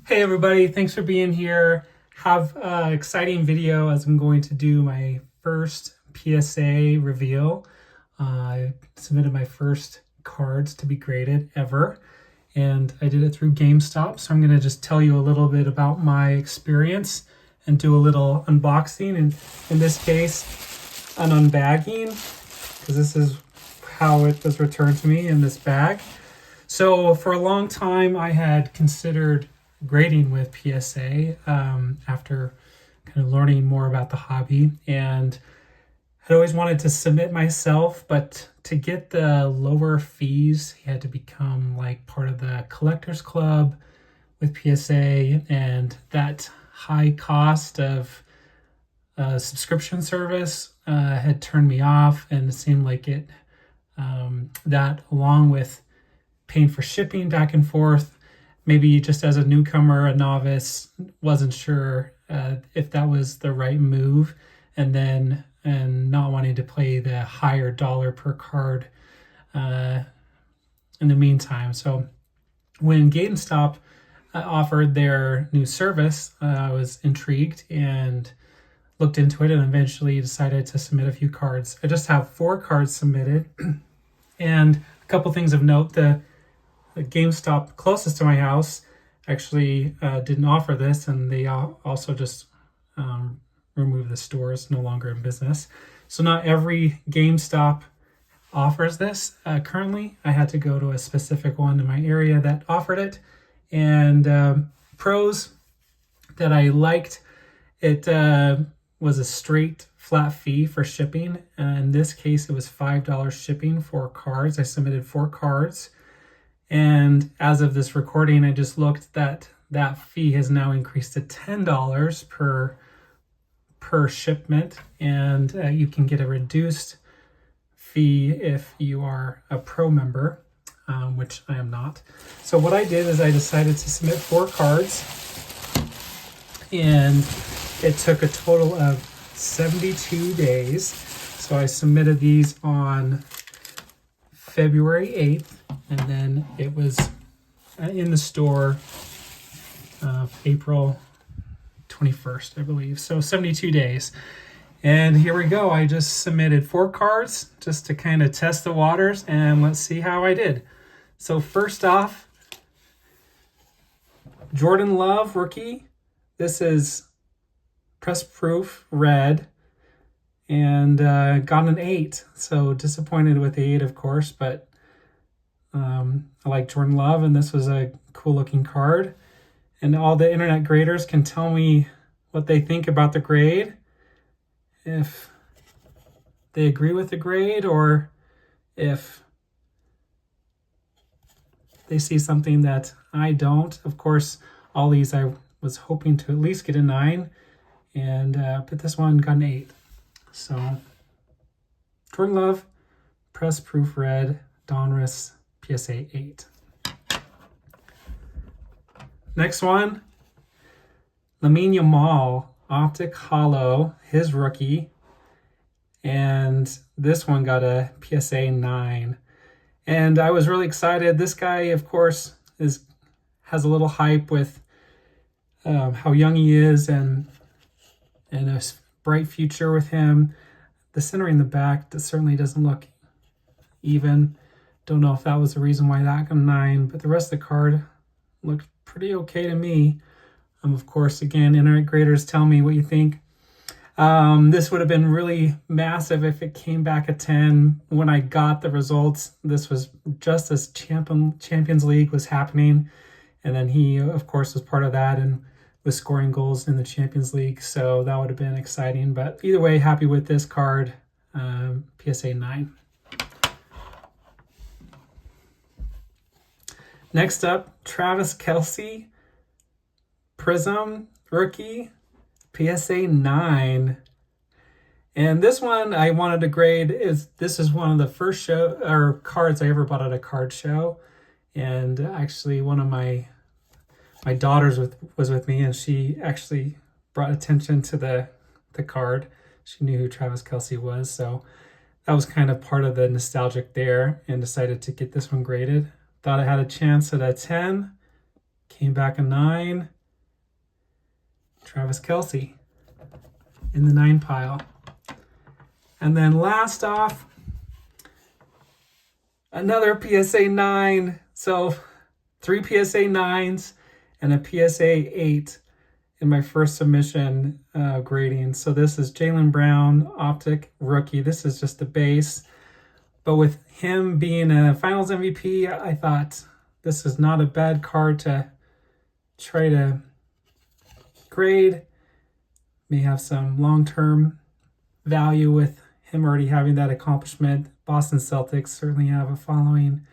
Hey everybody, thanks for being here. Have an exciting video as I'm going to do my first PSA reveal. I submitted my first cards to be graded ever, and I did it through GameStop. So I'm going to just tell you a little bit about my experience and do a little unboxing, and in this case, an unbagging, because this is how it was returned to me in this bag. So for a long time, I had considered grading with PSA after kind of learning more about the hobby, and I'd always wanted to submit myself, but to get the lower fees, you had to become like part of the collectors club with PSA, and that high cost of subscription service had turned me off, and it seemed like it that along with paying for shipping back and forth, maybe just as a newcomer, a novice, wasn't sure if that was the right move, and not wanting to pay the higher dollar per card in the meantime. So when GameStop offered their new service, I was intrigued and looked into it and eventually decided to submit a few cards. I just have 4 cards submitted. And a couple things of note, the GameStop closest to my house actually didn't offer this, and they also just removed the store. It's no longer in business. So not every GameStop offers this currently. I had to go to a specific one in my area that offered it. And pros that I liked, it was a straight flat fee for shipping. In this case, it was $5 shipping for cards. I submitted 4 cards. And as of this recording, I just looked that fee has now increased to $10 per shipment. And you can get a reduced fee if you are a pro member, which I am not. So what I did is I decided to submit 4 cards, and it took a total of 72 days. So I submitted these on February 8th, and then it was in the store April 21st, I believe. So 72 days. And here we go. I just submitted 4 cards just to kind of test the waters, and let's see how I did. So first off, Jordan Love rookie. This is press proof red, and got an 8. So disappointed with the 8, of course, but I like Jordan Love, and this was a cool looking card. And all the internet graders can tell me what they think about the grade, if they agree with the grade or if they see something that I don't. Of course, all these I was hoping to at least get a 9, and but this one got an 8. So Jordan Love, press proof red, Donruss, PSA 8. Next one, Lamine Yamal, optic hollow, his rookie, and this one got a PSA 9. And I was really excited. This guy, of course, has a little hype with how young he is, and a bright future with him. The centering in the back certainly doesn't look even. Don't know if that was the reason why that got a 9, but the rest of the card looked pretty okay to me. Of course, again, internet graders, tell me what you think. This would have been really massive if it came back a 10. When I got the results, this was just as Champions League was happening, and then he, of course, was part of that and was scoring goals in the Champions League, so that would have been exciting. But either way, happy with this card, PSA 9. Next up, Travis Kelce, Prism rookie, PSA 9. And this one I wanted to grade. This is one of the first cards I ever bought at a card show, and actually one of my daughters was with me, and she actually brought attention to the card. She knew who Travis Kelce was, so that was kind of part of the nostalgic there, and decided to get this one graded. Thought I had a chance at a 10, came back a 9, Travis Kelce in the 9 pile. And then last off, another PSA 9. So 3 PSA 9s and a PSA 8 in my first submission grading. So this is Jaylen Brown, Optic Rookie. This is just the base. But with him being a Finals MVP, I thought this is not a bad card to try to grade. May have some long-term value with him already having that accomplishment. Boston Celtics certainly have a following,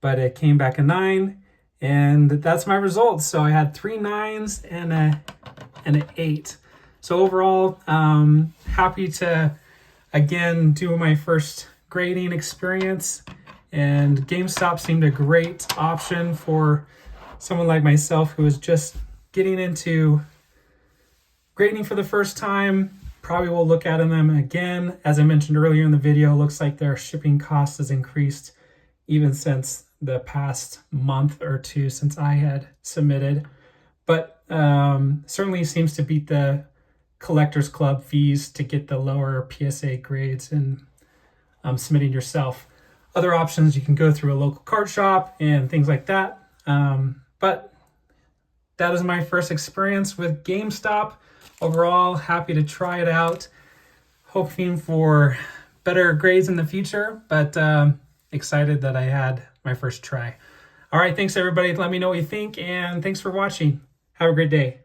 but it came back a 9, and that's my results. So I had 3 9s and an 8. So overall, happy to again do my first grading experience, and GameStop seemed a great option for someone like myself who is just getting into grading for the first time. Probably will look at them again. As I mentioned earlier in the video, looks like their shipping cost has increased even since the past month or two since I had submitted, but certainly seems to beat the Collectors Club fees to get the lower PSA grades and submitting yourself. Other options, you can go through a local card shop and things like that. But that is my first experience with GameStop. Overall, happy to try it out. Hoping for better grades in the future, but excited that I had my first try. All right, thanks everybody. Let me know what you think, and thanks for watching. Have a great day.